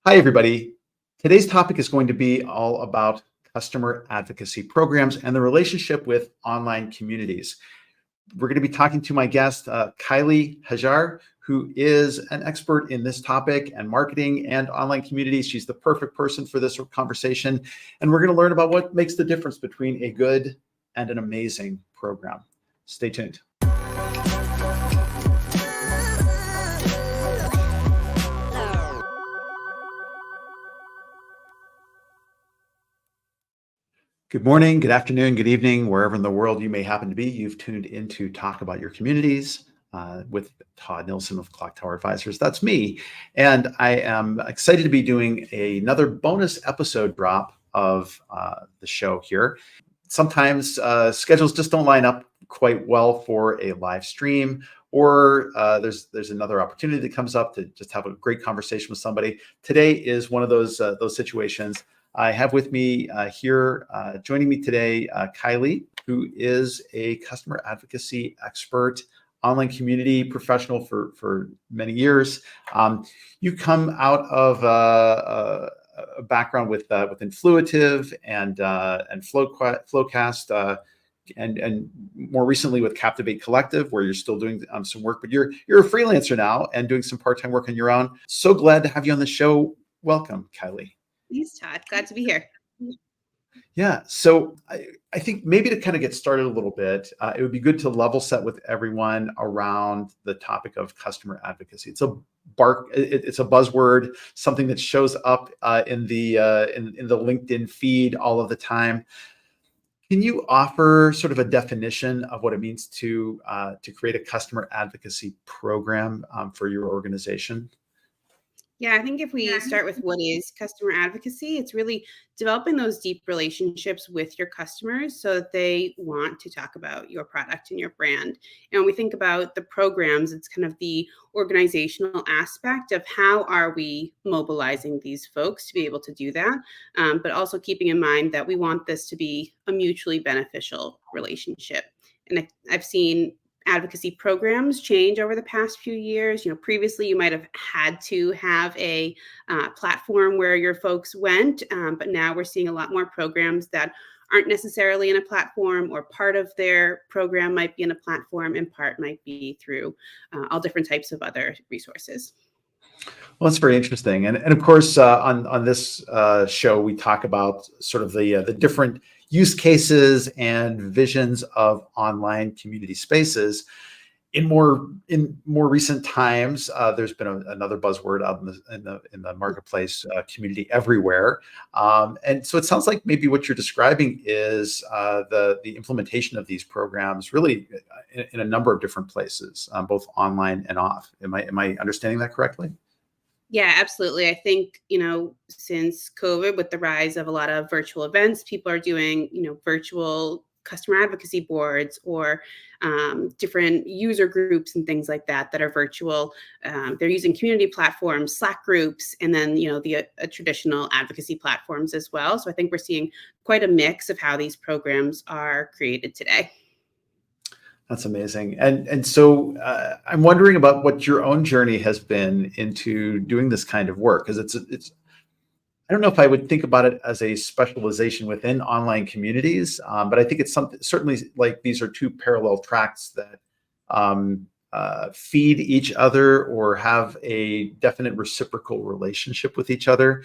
Hi, everybody. Today's topic is going to be all about customer advocacy programs and the relationship with online communities. We're going to be talking to my guest, Kiely Hajjar, who is an expert in this topic and marketing and online communities. She's the perfect person for this conversation. And we're going to learn about what makes the difference between a good and an amazing program. Stay tuned. Good morning, good afternoon, good evening, wherever in the world you may happen to be. You've tuned in to talk about your communities with Todd Nilson of Clocktower Advisors. That's me. And I am excited to be doing another bonus episode drop of the show here. Sometimes schedules just don't line up quite well for a live stream, or there's another opportunity that comes up to just have a great conversation with somebody. Today is one of those situations. I have with me here, joining me today, Kiely, who is a customer advocacy expert, online community professional for many years. You come out of a background with Influitive and Flowcast, and more recently with Captivate Collective, where you're still doing some work, but you're a freelancer now and doing some part-time work on your own. So glad to have you on the show. Welcome, Kiely. Thanks, Todd. Glad to be here. Yeah, so I think maybe to kind of get started a little bit, it would be good to level set with everyone around the topic of customer advocacy. It's a buzzword, something that shows up in the LinkedIn feed all of the time. Can you offer sort of a definition of what it means to create a customer advocacy program for your organization? Yeah, I think if we start with what is customer advocacy, it's really developing those deep relationships with your customers so that they want to talk about your product and your brand. And when we think about the programs, it's kind of the organizational aspect of how are we mobilizing these folks to be able to do that, but also keeping in mind that we want this to be a mutually beneficial relationship. And I've seen advocacy programs change over the past few years. Previously you might have had to have a platform where your folks went, but now we're seeing a lot more programs that aren't necessarily in a platform, or part of their program might be in a platform and part might be through all different types of other resources. Well, that's very interesting. And of course, on this show, we talk about sort of the different use cases and visions of online community spaces. In more recent times, there's been another buzzword out in the marketplace, community everywhere. And so it sounds like maybe what you're describing is the implementation of these programs really in a number of different places, both online and off. Am I understanding that correctly? Yeah, absolutely. I think, since COVID, with the rise of a lot of virtual events, people are doing, virtual customer advocacy boards or different user groups and things like that are virtual. They're using community platforms, Slack groups, and then, the traditional advocacy platforms as well. So I think we're seeing quite a mix of how these programs are created today. That's amazing. And so I'm wondering about what your own journey has been into doing this kind of work, because it's I don't know if I would think about it as a specialization within online communities, but I think it's something, certainly, like these are two parallel tracks that feed each other or have a definite reciprocal relationship with each other.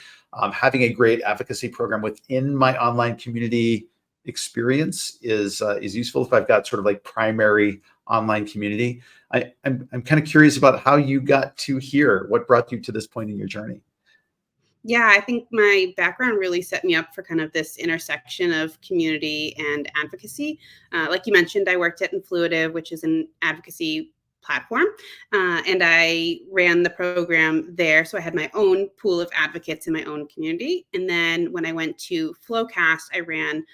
Having a great advocacy program within my online community experience is useful if I've got sort of like primary online community. I'm kind of curious about how you got to here. What brought you to this point in your journey? Yeah, I think my background really set me up for kind of this intersection of community and advocacy. Like you mentioned, I worked at Influitive, which is an advocacy platform, and I ran the program there. So I had my own pool of advocates in my own community. And then when I went to Flowcast, I ran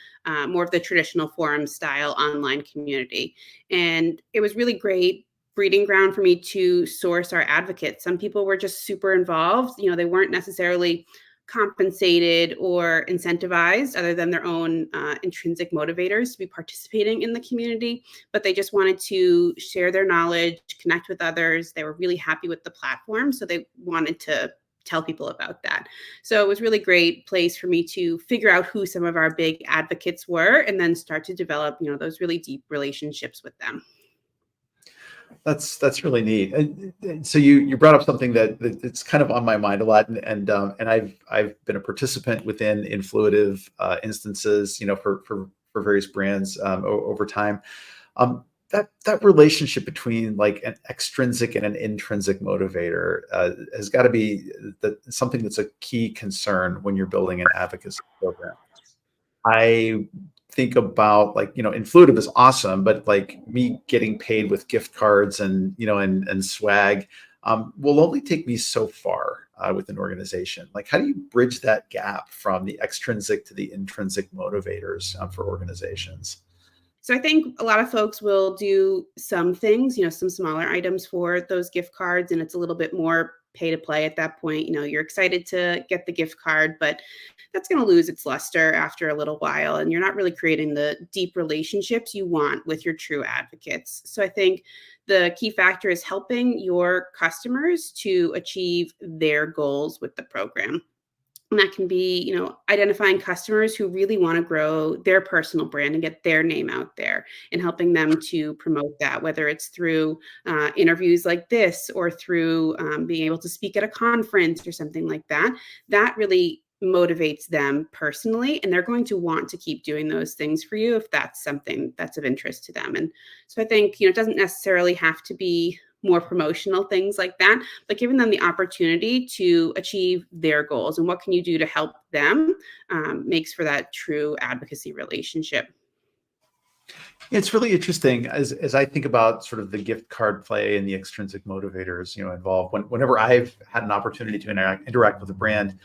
more of the traditional forum style online community. And it was really great breeding ground for me to source our advocates. Some people were just super involved. They weren't necessarily compensated or incentivized other than their own intrinsic motivators to be participating in the community, but they just wanted to share their knowledge, connect with others. They were really happy with the platform, so they wanted to tell people about that. So it was really great place for me to figure out who some of our big advocates were and then start to develop, those really deep relationships with them. That's really neat. And so you brought up something that it's kind of on my mind a lot, and I've been a participant within influitive instances, for various brands over time. That relationship between like an extrinsic and an intrinsic motivator has got to be something that's a key concern when you're building an advocacy program. I think about like, influitive is awesome, but like me getting paid with gift cards and, and swag will only take me so far with an organization. Like, how do you bridge that gap from the extrinsic to the intrinsic motivators for organizations? So I think a lot of folks will do some things, some smaller items for those gift cards, and it's a little bit more pay to play at that point. You're excited to get the gift card, but that's going to lose its luster after a little while, and you're not really creating the deep relationships you want with your true advocates. So I think the key factor is helping your customers to achieve their goals with the program. And that can be, identifying customers who really want to grow their personal brand and get their name out there and helping them to promote that, whether it's through interviews like this or through being able to speak at a conference or something like that. That really motivates them personally, and they're going to want to keep doing those things for you if that's something that's of interest to them. And so I think, it doesn't necessarily have to be more promotional things like that, but giving them the opportunity to achieve their goals and what can you do to help them makes for that true advocacy relationship. It's really interesting as I think about sort of the gift card play and the extrinsic motivators, involved. Whenever I've had an opportunity to interact with a brand,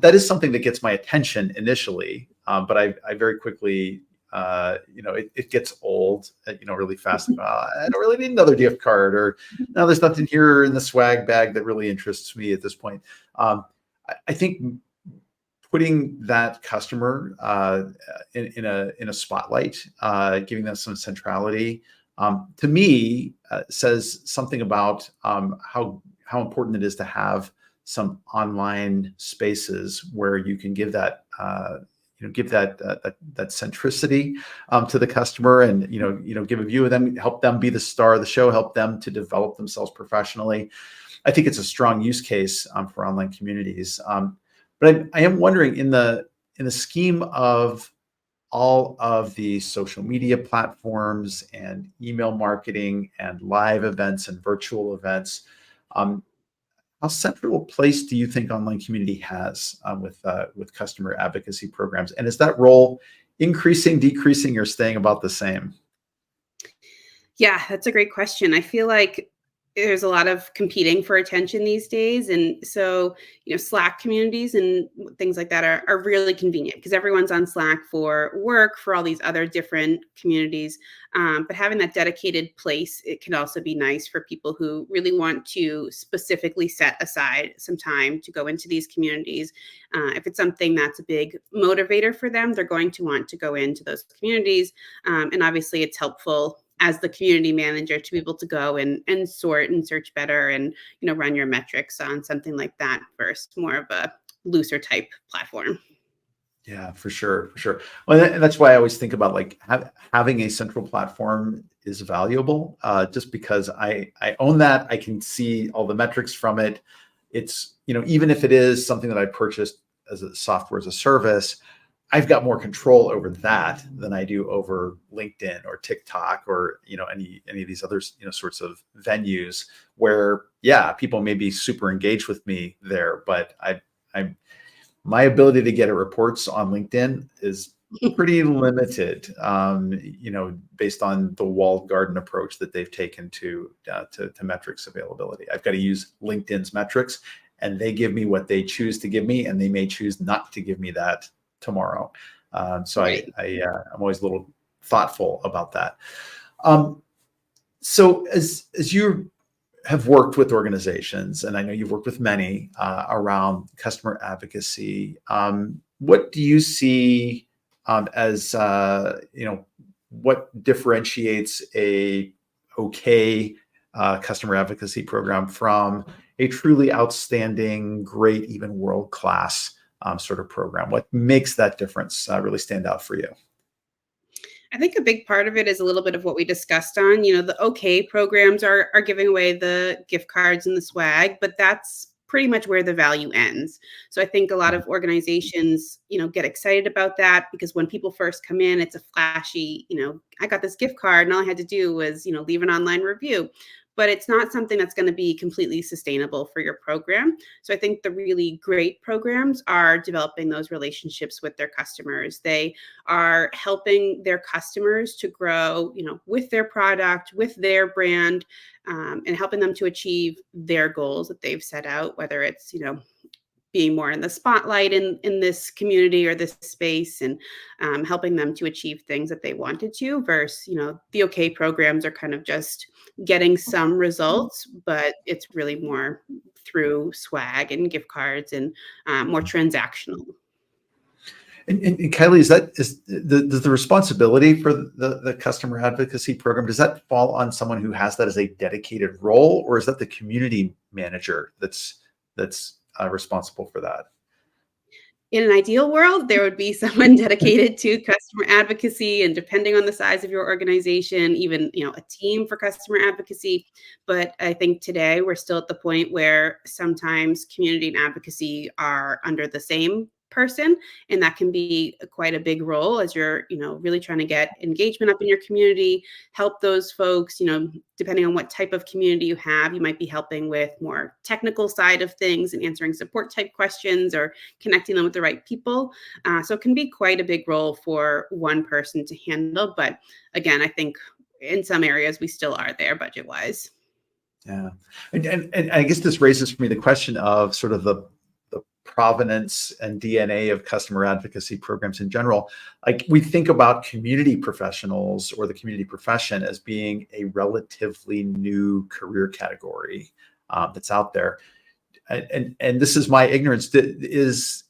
that is something that gets my attention initially, but I very quickly, it gets old, really fast. I don't really need another gift card, or no, there's nothing here in the swag bag that really interests me at this point. I think putting that customer in a spotlight, giving them some centrality, to me says something about how important it is to have some online spaces where you can give that that centricity to the customer, and give a view of them, help them be the star of the show, help them to develop themselves professionally. I think it's a strong use case for online communities. But I am wondering, in the scheme of all of the social media platforms and email marketing and live events and virtual events, how central a place do you think online community has with customer advocacy programs? And is that role increasing, decreasing, or staying about the same? Yeah, that's a great question. I feel like there's a lot of competing for attention these days. And so, Slack communities and things like that are really convenient because everyone's on Slack for work, for all these other different communities. But having that dedicated place, it can also be nice for people who really want to specifically set aside some time to go into these communities. If it's something that's a big motivator for them, they're going to want to go into those communities. And obviously, it's helpful as the community manager to be able to go and sort and search better and run your metrics on something like that versus more of a looser type platform. Yeah, for sure, for sure. Well, that's why I always think about like having a central platform is valuable, just because I own that. I can see all the metrics from it. It's, even if it is something that I purchased as a software as a service, I've got more control over that than I do over LinkedIn or TikTok or any of these other sorts of venues where, yeah, people may be super engaged with me there, but I my ability to get reports on LinkedIn is pretty limited, based on the walled garden approach that they've taken to metrics availability. I've got to use LinkedIn's metrics, and they give me what they choose to give me, and they may choose not to give me that tomorrow. So Right. I'm always a little thoughtful about that. So as you have worked with organizations, and I know you've worked with many around customer advocacy, what do you see as what differentiates a okay customer advocacy program from a truly outstanding, great, even world-class sort of program? What makes that difference really stand out for you? I think a big part of it is a little bit of what we discussed on, the okay programs are giving away the gift cards and the swag, but that's pretty much where the value ends. So I think a lot of organizations, get excited about that because when people first come in, it's a flashy, I got this gift card and all I had to do was, leave an online review. But it's not something that's going to be completely sustainable for your program. So I think the really great programs are developing those relationships with their customers. They are helping their customers to grow, with their product, with their brand, and helping them to achieve their goals that they've set out, whether it's, being more in the spotlight in this community or this space, and helping them to achieve things that they wanted to versus, the okay programs are kind of just getting some results, but it's really more through swag and gift cards and more transactional. And Kiely, does the responsibility for the customer advocacy program, does that fall on someone who has that as a dedicated role, or is that the community manager that's responsible for that? In an ideal world, there would be someone dedicated to customer advocacy, and depending on the size of your organization, even, a team for customer advocacy. But I think today we're still at the point where sometimes community and advocacy are under the same person, and that can be quite a big role as you're, really trying to get engagement up in your community, help those folks, depending on what type of community you have, you might be helping with more technical side of things and answering support type questions or connecting them with the right people. So it can be quite a big role for one person to handle. But again, I think in some areas we still are there budget wise. Yeah. And I guess this raises for me the question of sort of the provenance and DNA of customer advocacy programs in general. Like, we think about community professionals or the community profession as being a relatively new career category that's out there. And this is my ignorance. Is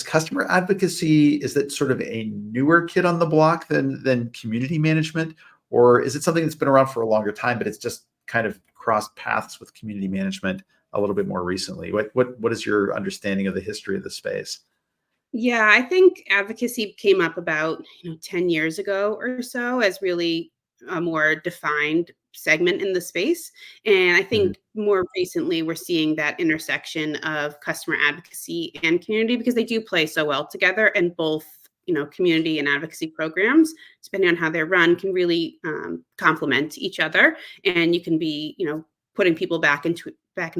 customer advocacy, is that sort of a newer kid on the block than community management, or is it something that's been around for a longer time, but it's just kind of crossed paths with community management a little bit more recently? What is your understanding of the history of the space? Yeah, I think advocacy came up about, 10 years ago or so as really a more defined segment in the space. And I Mhm. think more recently we're seeing that intersection of customer advocacy and community because they do play so well together, and both, community and advocacy programs, depending on how they're run, can really complement each other. And you can be, putting people back and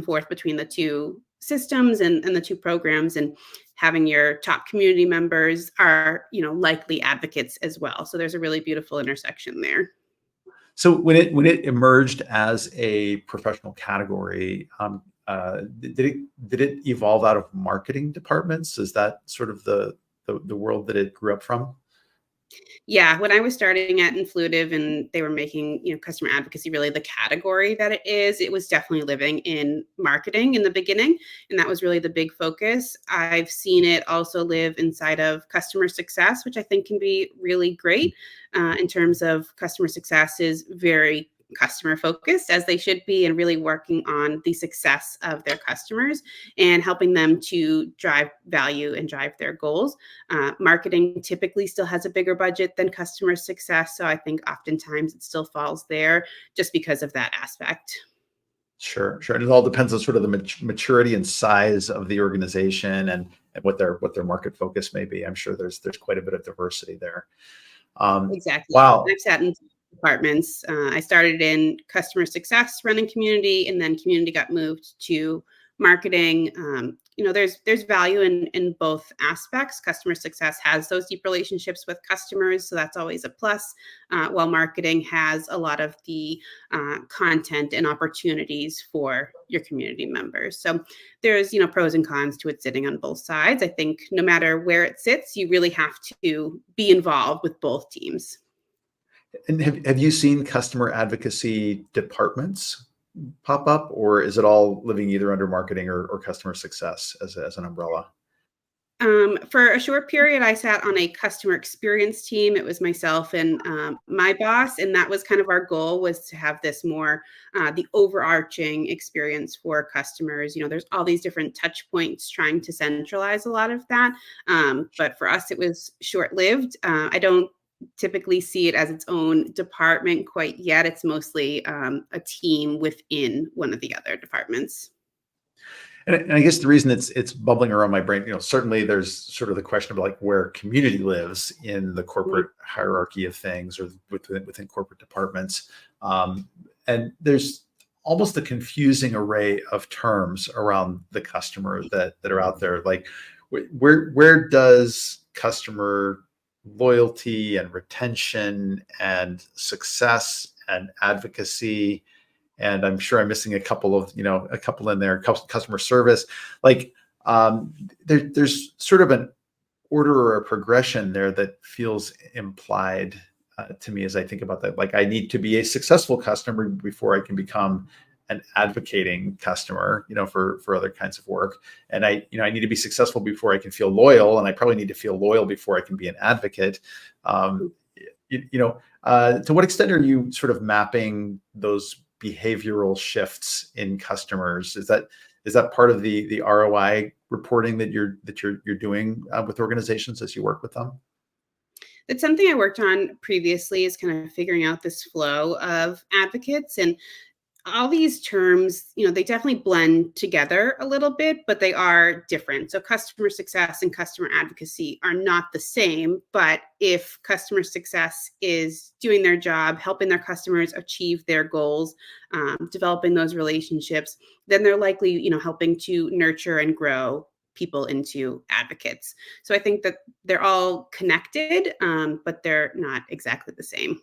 forth between the two systems and the two programs, and having your top community members are, likely advocates as well. So there's a really beautiful intersection there. So when it emerged as a professional category, did it evolve out of marketing departments? Is that sort of the world that it grew up from? Yeah, when I was starting at Influitive and they were making, customer advocacy really the category that it is, it was definitely living in marketing in the beginning. And that was really the big focus. I've seen it also live inside of customer success, which I think can be really great in terms of customer success is very customer focused as they should be, and really working on the success of their customers and helping them to drive value and drive their goals. Marketing typically still has a bigger budget than customer success. So I think oftentimes it still falls there just because of that aspect. Sure, sure. And it all depends on sort of the maturity and size of the organization and what their market focus may be. I'm sure there's quite a bit of diversity there. Exactly. Wow. I've sat in departments. I started in customer success running community, and then community got moved to marketing. There's value in both aspects. Customer success has those deep relationships with customers, so that's always a plus. While marketing has a lot of the content and opportunities for your community members. So there's pros and cons to it sitting on both sides. I think no matter where it sits, you really have to be involved with both teams. And have you seen customer advocacy departments pop up, or is it all living either under marketing or customer success as an umbrella? For a short period, I sat on a customer experience team. It was myself and my boss, and that was kind of our goal, was to have this more the overarching experience for customers. There's all these different touch points, trying to centralize a lot of that. But for us, it was short-lived. I don't typically see it as its own department quite yet. It's mostly a team within one of the other departments. And I guess the reason it's bubbling around my brain, certainly there's sort of the question of like where community lives in the corporate hierarchy of things, or within corporate departments. And there's almost a confusing array of terms around the customer that are out there. Like where does customer loyalty and retention and success and advocacy, and I'm sure I'm missing a couple in there, customer service, like there's sort of an order or a progression there that feels implied to me as I think about that. Like I need to be a successful customer before I can become an advocating customer, for other kinds of work. And I need to be successful before I can feel loyal, and I probably need to feel loyal before I can be an advocate. To what extent are you sort of mapping those behavioral shifts in customers? Is that part of the ROI reporting that you're doing with organizations as you work with them? It's something I worked on previously, is kind of figuring out this flow of advocates. And all these terms, they definitely blend together a little bit, but they are different. So customer success and customer advocacy are not the same. But if customer success is doing their job, helping their customers achieve their goals, developing those relationships, then they're likely, helping to nurture and grow people into advocates. So I think that they're all connected, but they're not exactly the same.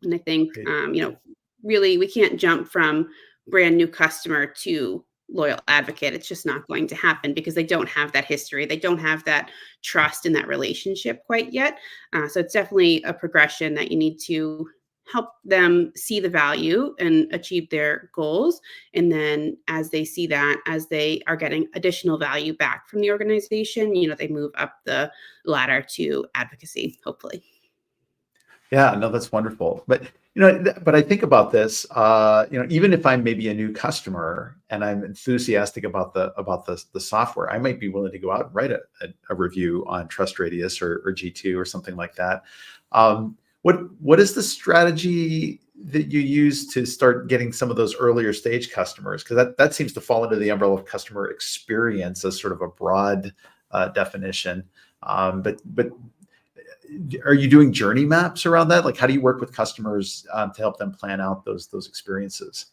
And I think, Great. really, we can't jump from brand new customer to loyal advocate. It's just not going to happen, because they don't have that history. They don't have that trust in that relationship quite yet. So it's definitely a progression that you need to help them see the value and achieve their goals. And then as they see that, as they are getting additional value back from the organization, they move up the ladder to advocacy, hopefully. Yeah, no, that's wonderful. But but I think about this. Even if I'm maybe a new customer and I'm enthusiastic about the software, I might be willing to go out and write a review on Trust Radius or G2 or something like that. What is the strategy that you use to start getting some of those earlier stage customers? Because that seems to fall under the umbrella of customer experience as sort of a broad definition. But are you doing journey maps around that? Like, how do you work with customers to help them plan out those experiences?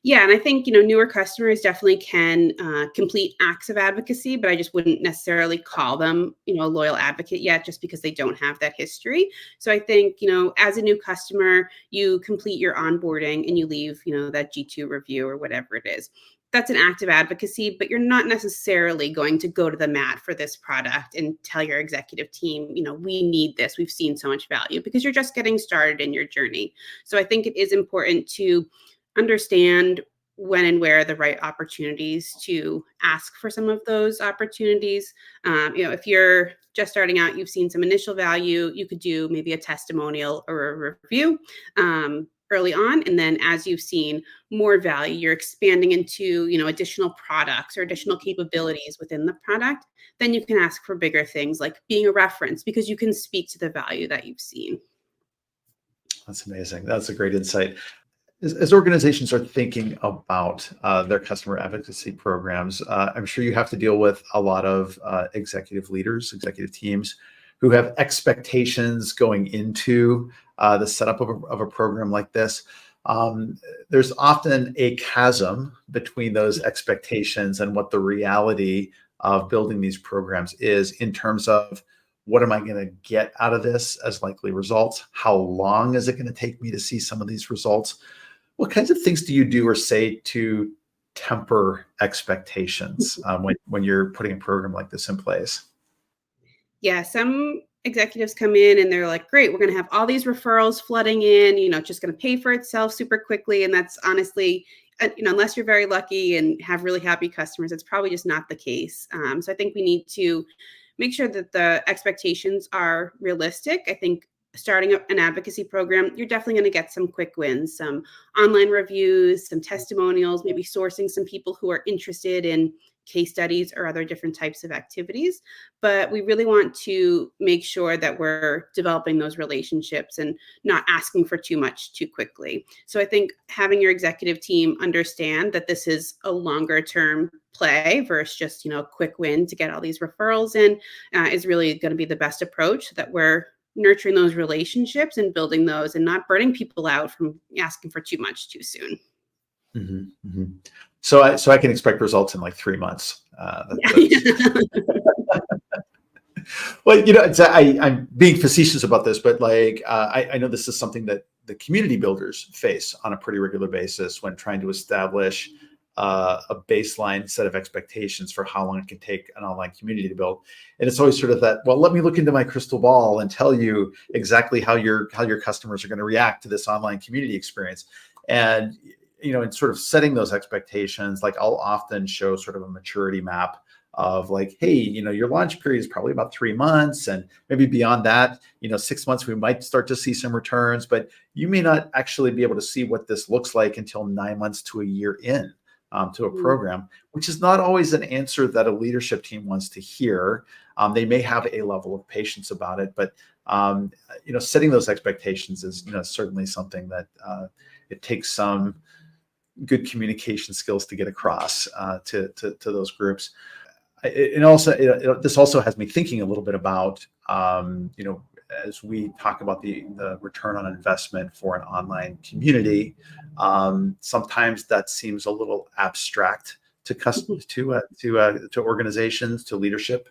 Yeah, and I think, newer customers definitely can complete acts of advocacy, but I just wouldn't necessarily call them, a loyal advocate yet, just because they don't have that history. So I think, as a new customer, you complete your onboarding and you leave, that G2 review or whatever it is. That's an act of advocacy, but you're not necessarily going to go to the mat for this product and tell your executive team, we need this. We've seen so much value, because you're just getting started in your journey. So I think it is important to understand when and where the right opportunities to ask for some of those opportunities. If you're just starting out, you've seen some initial value, you could do maybe a testimonial or a review early on. And then as you've seen more value, you're expanding into, additional products or additional capabilities within the product, then you can ask for bigger things like being a reference, because you can speak to the value that you've seen. That's amazing. That's a great insight. As organizations are thinking about their customer advocacy programs, I'm sure you have to deal with a lot of executive leaders, executive teams who have expectations going into the setup of a program like this. There's often a chasm between those expectations and what the reality of building these programs is, in terms of what am I going to get out of this as likely results? How long is it going to take me to see some of these results? What kinds of things do you do or say to temper expectations when you're putting a program like this in place? Yeah, some executives come in and they're like, great, we're going to have all these referrals flooding in, it's just going to pay for itself super quickly. And that's honestly, unless you're very lucky and have really happy customers, it's probably just not the case. So I think we need to make sure that the expectations are realistic. I think starting up an advocacy program, you're definitely going to get some quick wins, some online reviews, some testimonials, maybe sourcing some people who are interested in case studies or other different types of activities. But we really want to make sure that we're developing those relationships and not asking for too much too quickly. So I think having your executive team understand that this is a longer term play versus just, a quick win to get all these referrals in is really going to be the best approach, so that we're nurturing those relationships and building those and not burning people out from asking for too much too soon. Mm-hmm, mm-hmm. So I can expect results in like 3 months. Well, I'm being facetious about this, but like I know this is something that the community builders face on a pretty regular basis when trying to establish a baseline set of expectations for how long it can take an online community to build. And it's always sort of that, well, let me look into my crystal ball and tell you exactly how your customers are going to react to this online community experience. And in sort of setting those expectations, like I'll often show sort of a maturity map of like, hey, your launch period is probably about 3 months, and maybe beyond that, 6 months, we might start to see some returns, but you may not actually be able to see what this looks like until 9 months to a year in to a program, which is not always an answer that a leadership team wants to hear. They may have a level of patience about it, but setting those expectations is certainly something that it takes some good communication skills to get across to those groups. This also has me thinking a little bit about as we talk about the return on investment for an online community, sometimes that seems a little abstract to customers, to organizations, to leadership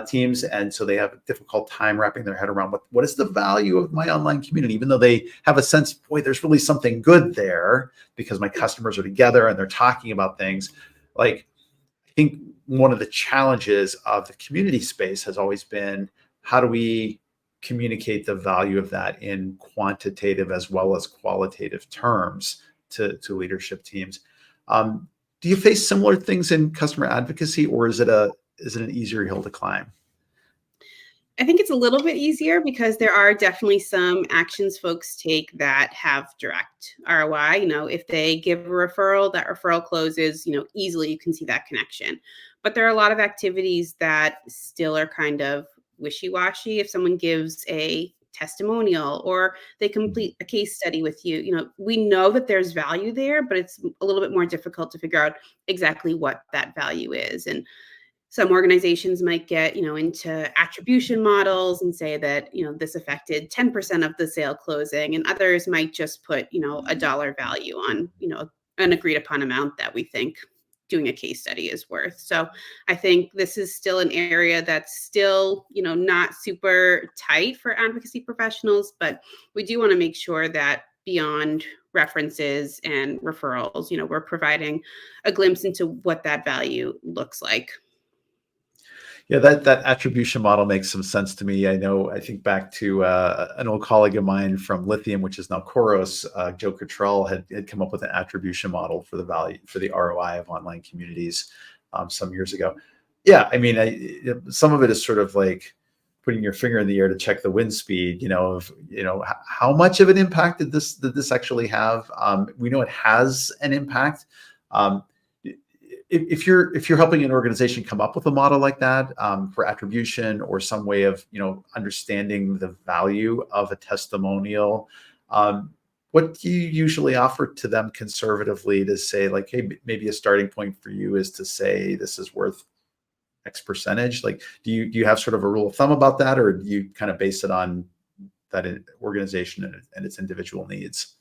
teams, and so they have a difficult time wrapping their head around what is the value of my online community, even though they have a sense, boy, there's really something good there because my customers are together and they're talking about things. Like, I think one of the challenges of the community space has always been, how do we communicate the value of that in quantitative as well as qualitative terms to leadership teams? Do you face similar things in customer advocacy, or is it an easier hill to climb? I think it's a little bit easier because there are definitely some actions folks take that have direct ROI. If they give a referral, that referral closes, easily you can see that connection. But there are a lot of activities that still are kind of wishy-washy. If someone gives a testimonial or they complete a case study with you, we know that there's value there, but it's a little bit more difficult to figure out exactly what that value is. And some organizations might get, into attribution models and say that, this affected 10% of the sale closing, and others might just put, a dollar value on, an agreed upon amount that we think doing a case study is worth. So I think this is still an area that's still, not super tight for advocacy professionals, but we do want to make sure that beyond references and referrals, we're providing a glimpse into what that value looks like. Yeah, that attribution model makes some sense to me. I think back to an old colleague of mine from Lithium, which is now Khoros, Joe Cottrell, had come up with an attribution model for the value, for the ROI of online communities some years ago. Yeah, some of it is sort of like putting your finger in the air to check the wind speed, how much of an impact did this actually have? We know it has an impact. If you're helping an organization come up with a model like that for attribution, or some way of understanding the value of a testimonial, what do you usually offer to them conservatively to say, like, hey, maybe a starting point for you is to say this is worth X percentage? Like, do you have sort of a rule of thumb about that, or do you kind of base it on that organization and its individual needs?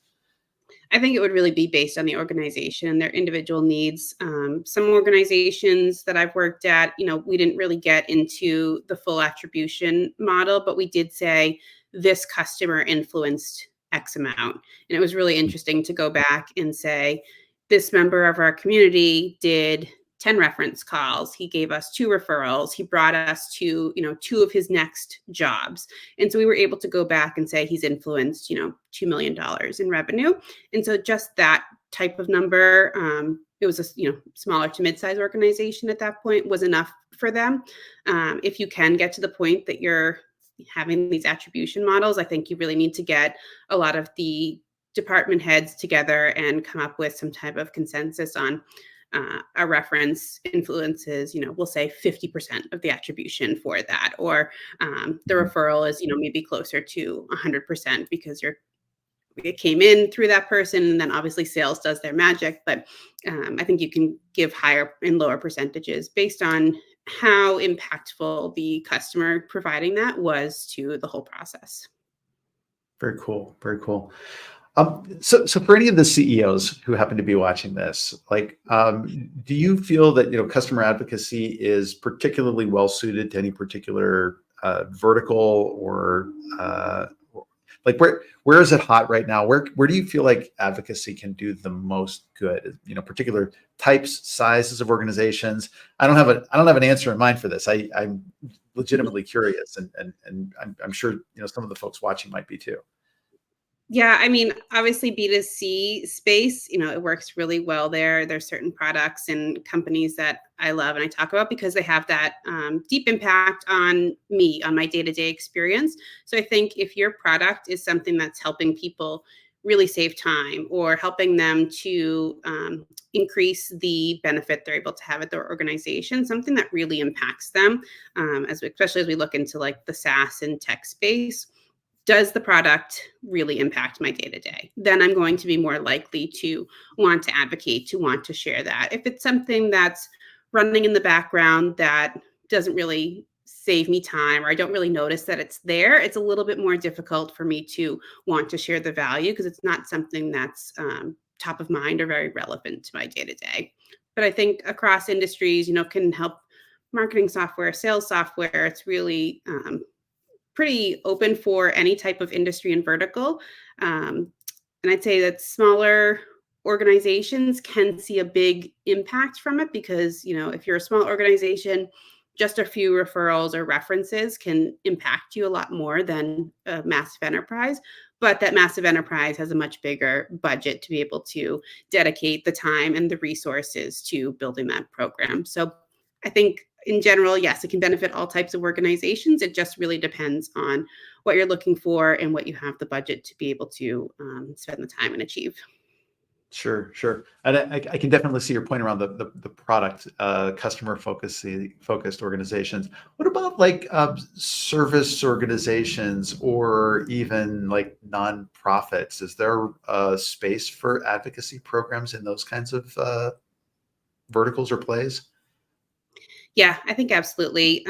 I think it would really be based on the organization, their individual needs. Some organizations that I've worked at, we didn't really get into the full attribution model, but we did say this customer influenced X amount. And it was really interesting to go back and say, this member of our community did 10 reference calls. He gave us 2 referrals. He brought us to, 2 of his next jobs. And so we were able to go back and say he's influenced, $2 million in revenue. And so just that type of number. It was a smaller to mid-sized organization at that point was enough for them. If you can get to the point that you're having these attribution models, I think you really need to get a lot of the department heads together and come up with some type of consensus on a reference influences, we'll say 50% of the attribution for that, or the referral is, maybe closer to 100% because it came in through that person, and then obviously sales does their magic. But I think you can give higher and lower percentages based on how impactful the customer providing that was to the whole process. Very cool. Very cool. So for any of the CEOs who happen to be watching this, do you feel that customer advocacy is particularly well suited to any particular vertical, or where is it hot right now? Where do you feel like advocacy can do the most good? Particular types, sizes of organizations. I don't have an answer in mind for this. I'm legitimately curious, and I'm sure some of the folks watching might be too. Yeah, I mean, obviously B2C space, it works really well there. There's certain products and companies that I love and I talk about because they have that deep impact on me, on my day-to-day experience. So I think if your product is something that's helping people really save time or helping them to increase the benefit they're able to have at their organization, something that really impacts them, especially as we look into like the SaaS and tech space, does the product really impact my day-to-day? Then I'm going to be more likely to want to advocate, to want to share that. If it's something that's running in the background that doesn't really save me time, or I don't really notice that it's there, it's a little bit more difficult for me to want to share the value because it's not something that's top of mind or very relevant to my day-to-day. But I think across industries, can help marketing software, sales software. It's really pretty open for any type of industry and vertical. And I'd say that smaller organizations can see a big impact from it because, if you're a small organization, just a few referrals or references can impact you a lot more than a massive enterprise. But that massive enterprise has a much bigger budget to be able to dedicate the time and the resources to building that program. So I think in general, yes, it can benefit all types of organizations. It just really depends on what you're looking for and what you have the budget to be able to spend the time and achieve. Sure. And I can definitely see your point around the product, customer focused organizations. What about service organizations or even like nonprofits? Is there a space for advocacy programs in those kinds of verticals or plays? Yeah, I think absolutely.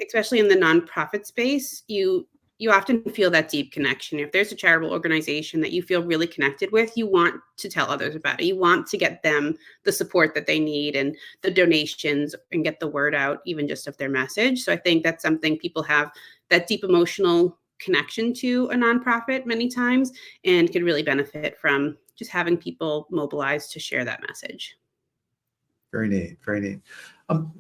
Especially in the nonprofit space, you often feel that deep connection. If there's a charitable organization that you feel really connected with, you want to tell others about it. You want to get them the support that they need and the donations and get the word out, even just of their message. So I think that's something people have that deep emotional connection to a nonprofit many times and can really benefit from just having people mobilize to share that message. Very neat. Very neat. Um,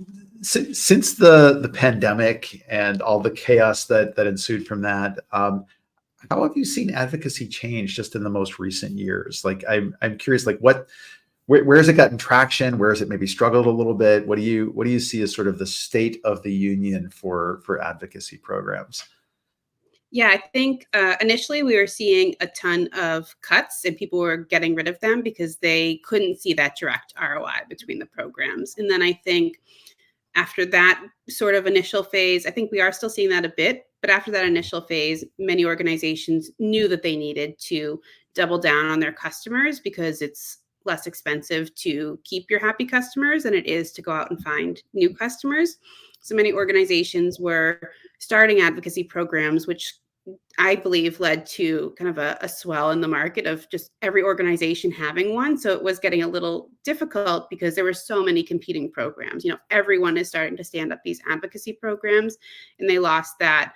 since the pandemic and all the chaos that ensued from that, how have you seen advocacy change just in the most recent years? I'm curious, where has it gotten traction? Where has it maybe struggled a little bit? What do you see as sort of the state of the union for advocacy programs? Yeah, I think initially we were seeing a ton of cuts and people were getting rid of them because they couldn't see that direct ROI between the programs. And then I think after that sort of initial phase, I think we are still seeing that a bit. But after that initial phase, many organizations knew that they needed to double down on their customers because it's less expensive to keep your happy customers than it is to go out and find new customers. So many organizations were starting advocacy programs, which I believe led to kind of a swell in the market of just every organization having one. So it was getting a little difficult because there were so many competing programs. Everyone is starting to stand up these advocacy programs, and they lost that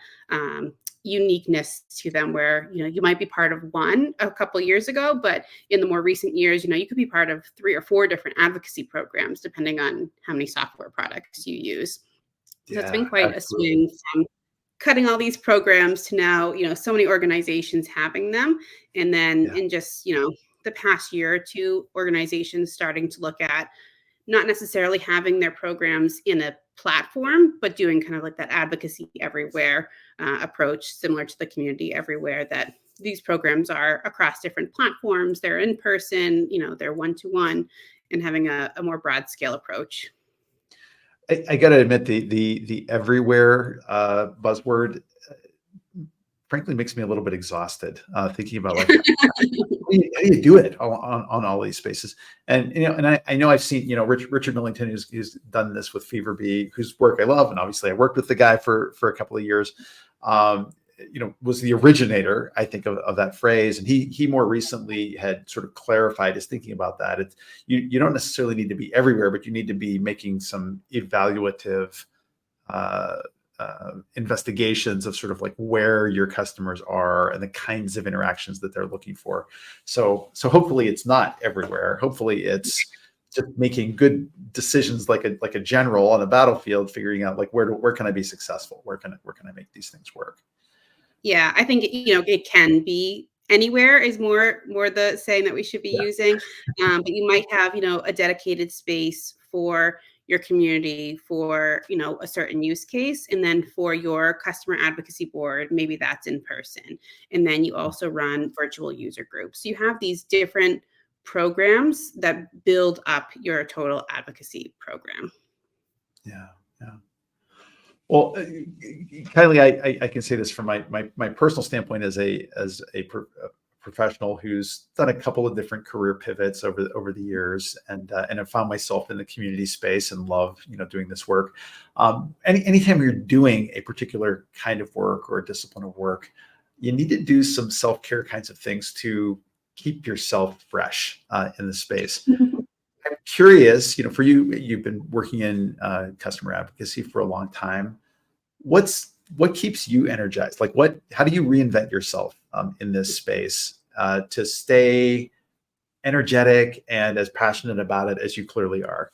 uniqueness to them where, you might be part of one a couple of years ago, but in the more recent years, you could be part of 3 or 4 different advocacy programs, depending on how many software products you use. So it's been Yeah, quite a absolutely. swing from cutting all these programs to now, so many organizations having them. And then Yeah. in just, the past year or two, organizations starting to look at not necessarily having their programs in a platform, but doing kind of like that advocacy everywhere approach, similar to the community everywhere, that these programs are across different platforms. They're in person, they're one-to-one, and having a more broad scale approach. I got to admit, the everywhere buzzword, frankly, makes me a little bit exhausted thinking about like how do you do it on all these spaces? And I know I've seen Richard Millington, who's done this with Fever.Bee, whose work I love, and obviously I worked with the guy for a couple of years. Was the originator, I think, of that phrase, and he more recently had sort of clarified his thinking about that. It's you don't necessarily need to be everywhere, but you need to be making some evaluative investigations of sort of like where your customers are and the kinds of interactions that they're looking for. So hopefully it's not everywhere. Hopefully it's just making good decisions like a general on a battlefield, figuring out like where can I be successful? Where can I make these things work? Yeah, I think it can be anywhere is more the saying that we should be using. But you might have a dedicated space for your community for a certain use case, and then for your customer advocacy board, maybe that's in person, and then you also run virtual user groups. So you have these different programs that build up your total advocacy program. Yeah. Well, Kiely, I can say this from my personal standpoint as a professional who's done a couple of different career pivots over the years, and have found myself in the community space and love doing this work. Anytime you're doing a particular kind of work or a discipline of work, you need to do some self-care kinds of things to keep yourself fresh in the space. I'm curious, for you've been working in customer advocacy for a long time. What keeps you energized? Like how do you reinvent yourself in this space to stay energetic and as passionate about it as you clearly are?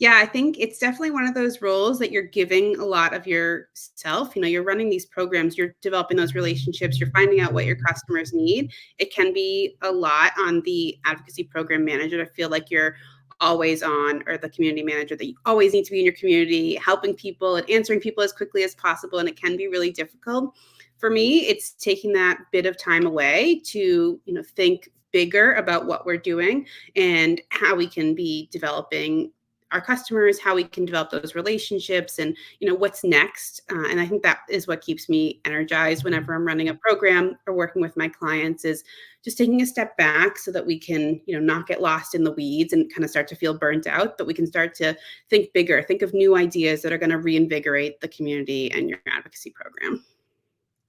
Yeah, I think it's definitely one of those roles that you're giving a lot of yourself. You're running these programs, you're developing those relationships, you're finding out what your customers need. It can be a lot on the advocacy program manager to feel like you're always on, or the community manager, that you always need to be in your community, helping people and answering people as quickly as possible. And it can be really difficult. For me, it's taking that bit of time away to, think bigger about what we're doing and how we can be developing our customers, how we can develop those relationships, and what's next. And I think that is what keeps me energized whenever I'm running a program or working with my clients, is just taking a step back so that we can not get lost in the weeds and kind of start to feel burnt out, but we can start to think bigger, think of new ideas that are going to reinvigorate the community and your advocacy program.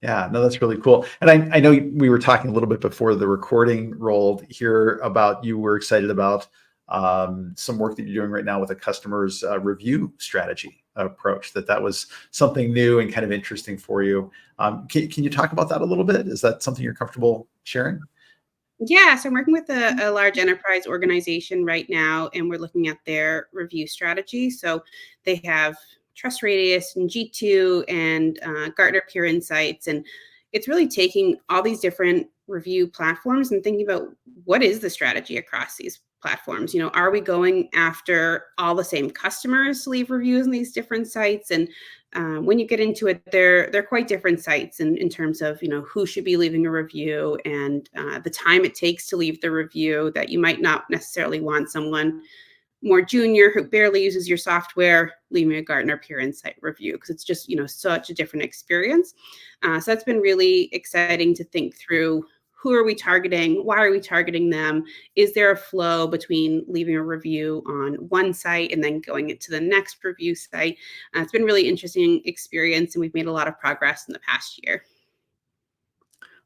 Yeah, no, that's really cool. And I know we were talking a little bit before the recording rolled here about you were excited about some work that you're doing right now with a customer's review strategy approach, that was something new and kind of interesting for you. Can you talk about that a little bit? Is that something you're comfortable sharing? Yeah, so I'm working with a large enterprise organization right now, and we're looking at their review strategy. So they have Trust Radius and G2 and Gartner Peer Insights, and it's really taking all these different review platforms and thinking about what is the strategy across these platforms. Are we going after all the same customers to leave reviews on these different sites? And when you get into it, they're quite different sites in terms of who should be leaving a review, and the time it takes to leave the review, that you might not necessarily want someone more junior who barely uses your software leaving a Gartner Peer Insight review, because it's just such a different experience. So that's been really exciting to think through. Who are we targeting? Why are we targeting them? Is there a flow between leaving a review on one site and then going into the next review site? It's been a really interesting experience, and we've made a lot of progress in the past year.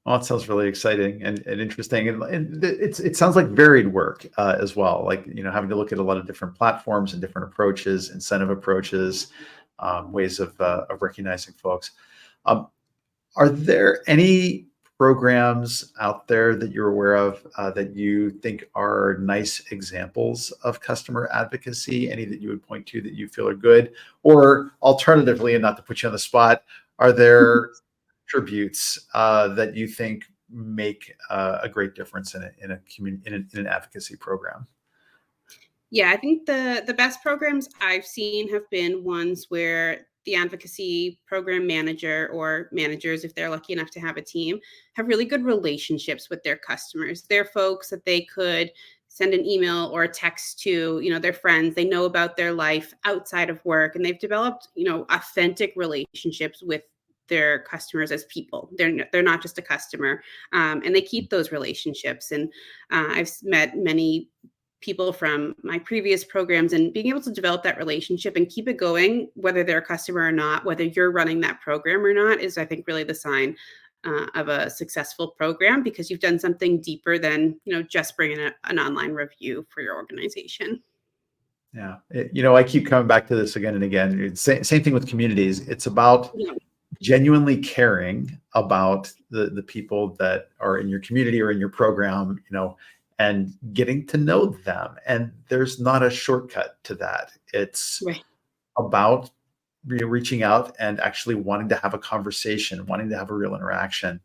Well, it sounds really exciting and interesting, and it sounds like varied work as well. Like having to look at a lot of different platforms and different approaches, incentive approaches, ways of recognizing folks. Are there any programs out there that you're aware of that you think are nice examples of customer advocacy? Any that you would point to that you feel are good? Or alternatively, and not to put you on the spot, are there attributes that you think make a great difference in an advocacy program? Yeah, I think the best programs I've seen have been ones where the advocacy program manager or managers, if they're lucky enough to have a team, have really good relationships with their customers. They're folks that they could send an email or a text to, their friends. They know about their life outside of work, and they've developed, authentic relationships with their customers as people. They're not just a customer, and they keep those relationships. And I've met many people from my previous programs, and being able to develop that relationship and keep it going, whether they're a customer or not, whether you're running that program or not, is, I think, really the sign of a successful program, because you've done something deeper than, just bringing an online review for your organization. Yeah. I keep coming back to this again and again. It's same thing with communities. It's about genuinely caring about the people that are in your community or in your program, and getting to know them. And there's not a shortcut to that. It's about reaching out and actually wanting to have a conversation, wanting to have a real interaction.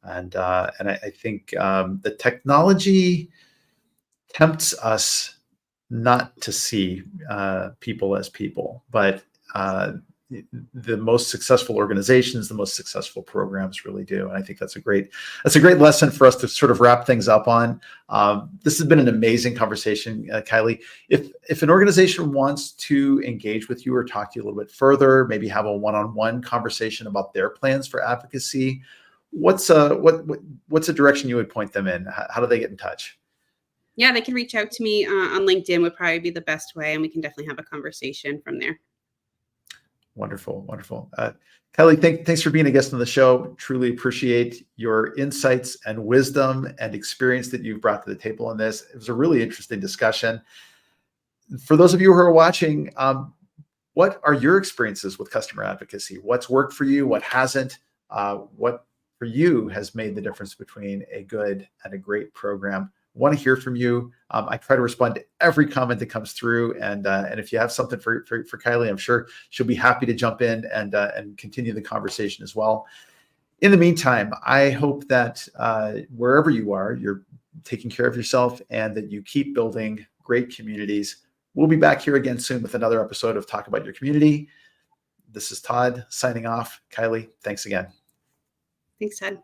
And I think the technology tempts us not to see people as people, but the most successful organizations, the most successful programs really do. And I think that's a great lesson for us to sort of wrap things up on. This has been an amazing conversation, Kiely. If an organization wants to engage with you or talk to you a little bit further, maybe have a one-on-one conversation about their plans for advocacy, what's a direction you would point them in? How do they get in touch? Yeah, they can reach out to me on LinkedIn would probably be the best way, and we can definitely have a conversation from there. Wonderful, wonderful. Kiely, thanks for being a guest on the show. Truly appreciate your insights and wisdom and experience that you've brought to the table on this. It was a really interesting discussion. For those of you who are watching, what are your experiences with customer advocacy? What's worked for you? What hasn't? What for you has made the difference between a good and a great program? Want to hear from you. I try to respond to every comment that comes through, and if you have something for Kiely, I'm sure she'll be happy to jump in and continue the conversation as well. In the meantime, I hope that wherever you are, you're taking care of yourself and that you keep building great communities. We'll be back here again soon with another episode of Talk About Your Community. This is Todd signing off. Kiely, thanks again. Thanks, Todd.